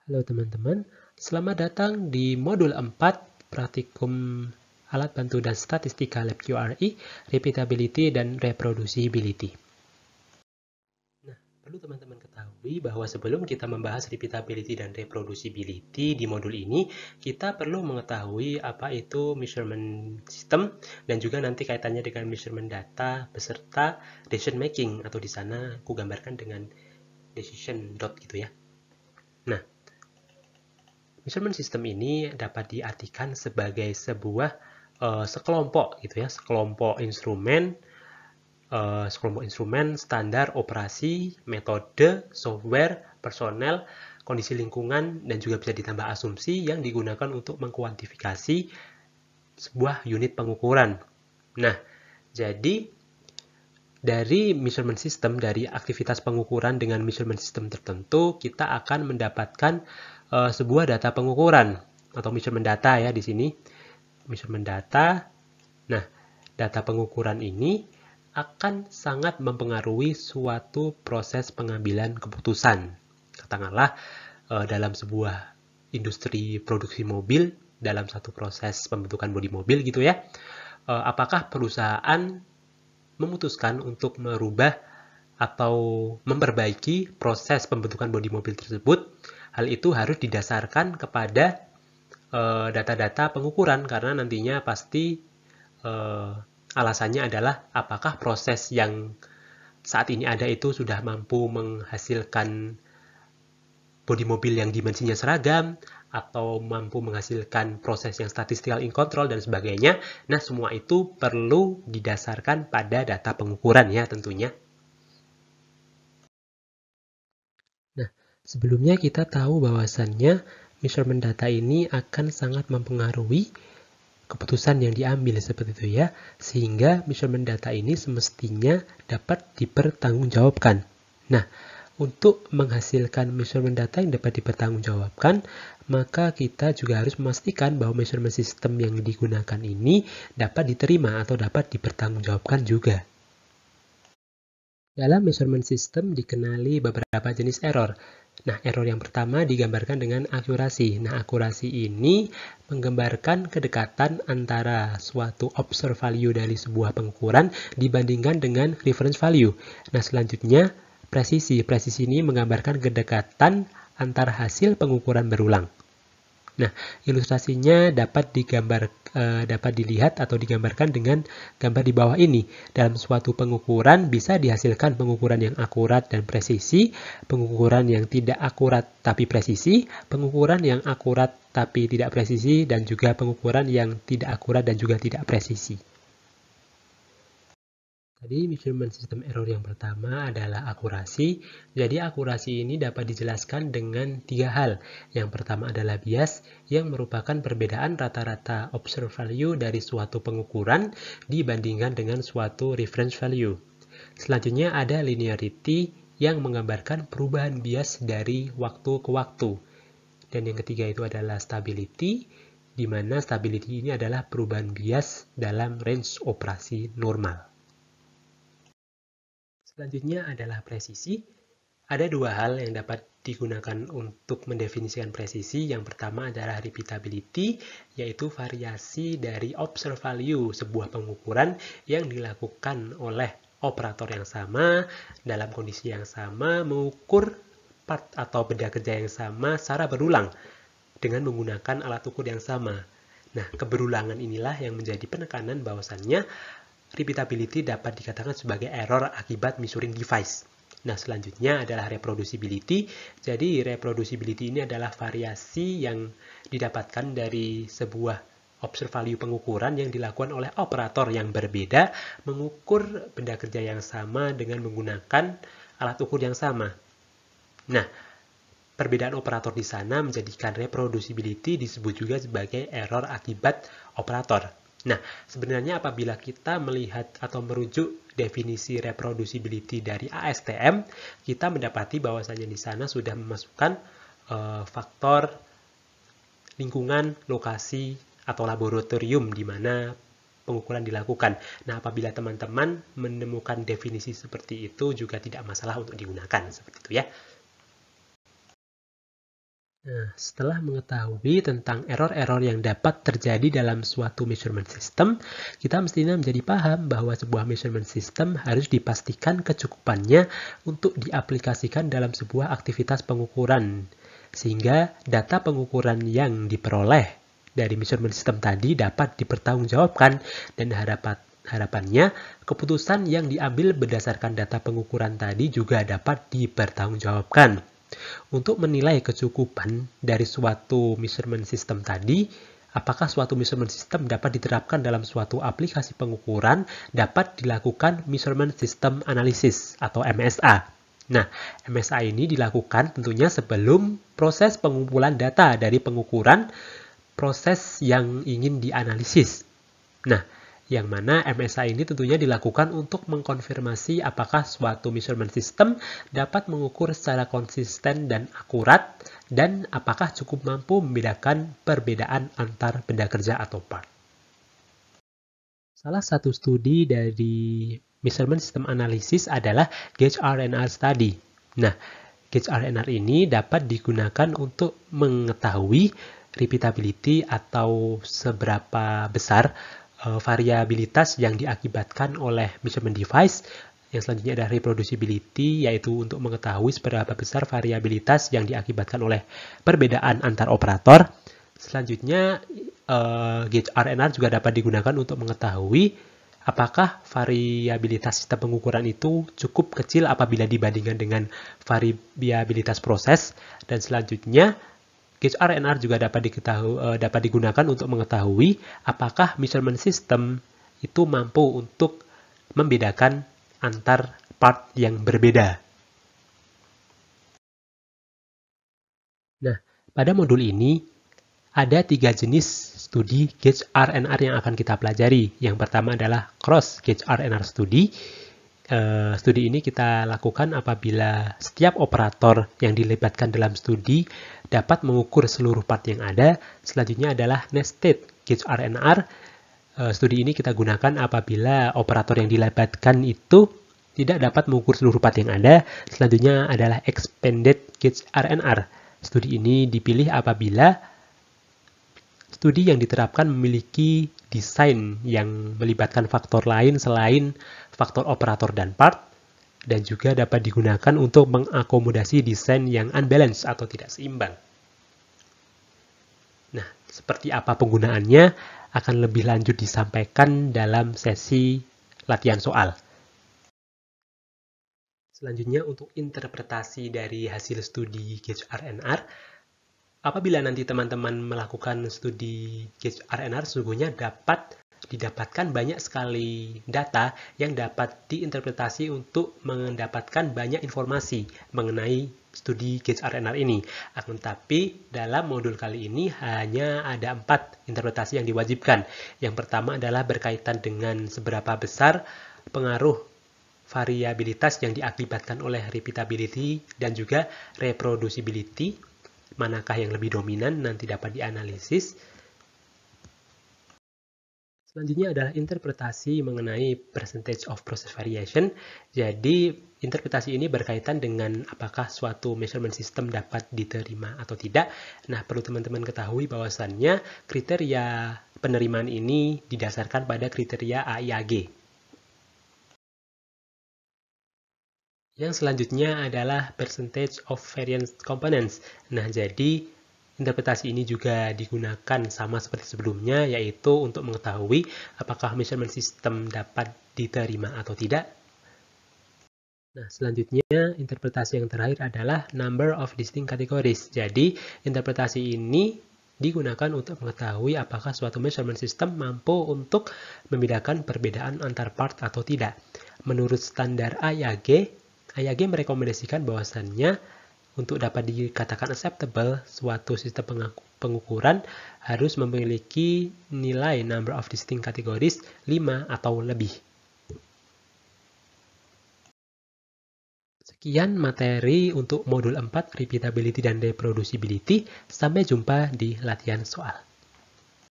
Halo teman-teman, selamat datang di modul 4 praktikum alat bantu dan statistika lab QRI, repeatability dan reproducibility. Nah, perlu teman-teman ketahui bahwa sebelum kita membahas repeatability dan reproducibility di modul ini, kita perlu mengetahui apa itu measurement system dan juga nanti kaitannya dengan measurement data beserta decision making, atau di sana aku gambarkan dengan decision dot gitu ya. Nah, measurement system ini dapat diartikan sebagai sebuah sekelompok gitu ya, sekelompok instrumen, standar operasi, metode, software, personel, kondisi lingkungan, dan juga bisa ditambah asumsi yang digunakan untuk mengkuantifikasi sebuah unit pengukuran. Nah, jadi dari measurement system, dari aktivitas pengukuran dengan measurement system tertentu, kita akan mendapatkan sebuah data pengukuran atau measurement data ya di sini. Measurement data. Nah, data pengukuran ini akan sangat mempengaruhi suatu proses pengambilan keputusan. Katakanlah dalam sebuah industri produksi mobil, dalam satu proses pembentukan bodi mobil gitu ya. Apakah perusahaan memutuskan untuk merubah atau memperbaiki proses pembentukan bodi mobil tersebut? Hal itu harus didasarkan kepada data-data pengukuran, karena nantinya pasti alasannya adalah apakah proses yang saat ini ada itu sudah mampu menghasilkan bodi mobil yang dimensinya seragam, atau mampu menghasilkan proses yang statistical in control dan sebagainya. Nah, semua itu perlu didasarkan pada data pengukuran ya tentunya. Nah, sebelumnya kita tahu bahwasannya measurement data ini akan sangat mempengaruhi keputusan yang diambil seperti itu ya, sehingga measurement data ini semestinya dapat dipertanggungjawabkan. Nah, untuk menghasilkan measurement data yang dapat dipertanggungjawabkan, maka kita juga harus memastikan bahwa measurement system yang digunakan ini dapat diterima atau dapat dipertanggungjawabkan juga. Dalam measurement system dikenali beberapa jenis error. Nah, error yang pertama digambarkan dengan akurasi. Nah, akurasi ini menggambarkan kedekatan antara suatu observed value dari sebuah pengukuran dibandingkan dengan reference value. Nah, selanjutnya presisi. Presisi ini menggambarkan kedekatan antara hasil pengukuran berulang. Nah, ilustrasinya dapat dilihat atau digambarkan dengan gambar di bawah ini. Dalam suatu pengukuran bisa dihasilkan pengukuran yang akurat dan presisi, pengukuran yang tidak akurat tapi presisi, pengukuran yang akurat tapi tidak presisi, dan juga pengukuran yang tidak akurat dan juga tidak presisi. Tadi measurement system error yang pertama adalah akurasi. Jadi akurasi ini dapat dijelaskan dengan 3 hal. Yang pertama adalah bias, yang merupakan perbedaan rata-rata observed value dari suatu pengukuran dibandingkan dengan suatu reference value. Selanjutnya ada linearity, yang menggambarkan perubahan bias dari waktu ke waktu. Dan yang ketiga itu adalah stability, di mana stability ini adalah perubahan bias dalam range operasi normal. Selanjutnya adalah presisi. Ada 2 hal yang dapat digunakan untuk mendefinisikan presisi. Yang pertama adalah repeatability, yaitu variasi dari observed value sebuah pengukuran yang dilakukan oleh operator yang sama dalam kondisi yang sama, mengukur part atau benda kerja yang sama secara berulang dengan menggunakan alat ukur yang sama. Nah, keberulangan inilah yang menjadi penekanan bahwasannya repeatability dapat dikatakan sebagai error akibat measuring device. Nah, selanjutnya adalah reproducibility. Jadi, reproducibility ini adalah variasi yang didapatkan dari sebuah observed value pengukuran yang dilakukan oleh operator yang berbeda mengukur benda kerja yang sama dengan menggunakan alat ukur yang sama. Nah, perbedaan operator di sana menjadikan reproducibility disebut juga sebagai error akibat operator. Nah, sebenarnya apabila kita melihat atau merujuk definisi reproducibility dari ASTM, kita mendapati bahwasanya di sana sudah memasukkan faktor lingkungan, lokasi, atau laboratorium di mana pengukuran dilakukan. Nah, apabila teman-teman menemukan definisi seperti itu juga tidak masalah untuk digunakan, seperti itu ya. Nah, setelah mengetahui tentang error-error yang dapat terjadi dalam suatu measurement system, kita mestinya menjadi paham bahwa sebuah measurement system harus dipastikan kecukupannya untuk diaplikasikan dalam sebuah aktivitas pengukuran. Sehingga data pengukuran yang diperoleh dari measurement system tadi dapat dipertanggungjawabkan dan harapannya keputusan yang diambil berdasarkan data pengukuran tadi juga dapat dipertanggungjawabkan. Untuk menilai kecukupan dari suatu measurement system tadi, apakah suatu measurement system dapat diterapkan dalam suatu aplikasi pengukuran, dapat dilakukan measurement system analysis atau MSA. Nah, MSA ini dilakukan tentunya sebelum proses pengumpulan data dari pengukuran proses yang ingin dianalisis. Nah, yang mana MSA ini tentunya dilakukan untuk mengkonfirmasi apakah suatu measurement system dapat mengukur secara konsisten dan akurat, dan apakah cukup mampu membedakan perbedaan antar benda kerja atau part. Salah satu studi dari measurement system analysis adalah Gauge R&R study. Nah, Gauge R&R ini dapat digunakan untuk mengetahui repeatability atau seberapa besar variabilitas yang diakibatkan oleh measurement device. Yang selanjutnya adalah reproducibility, yaitu untuk mengetahui seberapa besar variabilitas yang diakibatkan oleh perbedaan antar operator. Selanjutnya, Gauge R&R juga dapat digunakan untuk mengetahui apakah variabilitas sistem pengukuran itu cukup kecil apabila dibandingkan dengan variabilitas proses. Dan selanjutnya, Gauge R&R juga dapat digunakan untuk mengetahui apakah measurement system itu mampu untuk membedakan antar part yang berbeda. Nah, pada modul ini ada 3 jenis studi Gauge R&R yang akan kita pelajari. Yang pertama adalah Cross Gauge R&R Study. Studi ini kita lakukan apabila setiap operator yang dilibatkan dalam studi dapat mengukur seluruh part yang ada. Selanjutnya adalah Nested Gauge R&R. Studi ini kita gunakan apabila operator yang dilibatkan itu tidak dapat mengukur seluruh part yang ada. Selanjutnya adalah Expanded Gauge R&R. Studi ini dipilih apabila studi yang diterapkan memiliki desain yang melibatkan faktor lain selain faktor operator dan part, dan juga dapat digunakan untuk mengakomodasi desain yang unbalanced atau tidak seimbang. Nah, seperti apa penggunaannya akan lebih lanjut disampaikan dalam sesi latihan soal. Selanjutnya untuk interpretasi dari hasil studi Gauge R&R. Apabila nanti teman-teman melakukan studi Gauge R&R, sesungguhnya dapat didapatkan banyak sekali data yang dapat diinterpretasi untuk mendapatkan banyak informasi mengenai studi Gauge R&R ini. Akan tetapi dalam modul kali ini hanya ada 4 interpretasi yang diwajibkan. Yang pertama adalah berkaitan dengan seberapa besar pengaruh variabilitas yang diakibatkan oleh repeatability dan juga reproducibility. Manakah yang lebih dominan nanti dapat dianalisis. Selanjutnya adalah interpretasi mengenai percentage of process variation. Jadi, interpretasi ini berkaitan dengan apakah suatu measurement system dapat diterima atau tidak. Nah, perlu teman-teman ketahui bahwasannya kriteria penerimaan ini didasarkan pada kriteria AIAG. Yang selanjutnya adalah percentage of variance components. Nah, jadi interpretasi ini juga digunakan sama seperti sebelumnya, yaitu untuk mengetahui apakah measurement system dapat diterima atau tidak. Nah, selanjutnya interpretasi yang terakhir adalah number of distinct categories. Jadi, interpretasi ini digunakan untuk mengetahui apakah suatu measurement system mampu untuk membedakan perbedaan antar part atau tidak. Menurut standar AIAG merekomendasikan bahwasannya untuk dapat dikatakan acceptable, suatu sistem pengukuran harus memiliki nilai number of distinct categories 5 atau lebih. Sekian materi untuk modul 4, repeatability dan reproducibility. Sampai jumpa di latihan soal.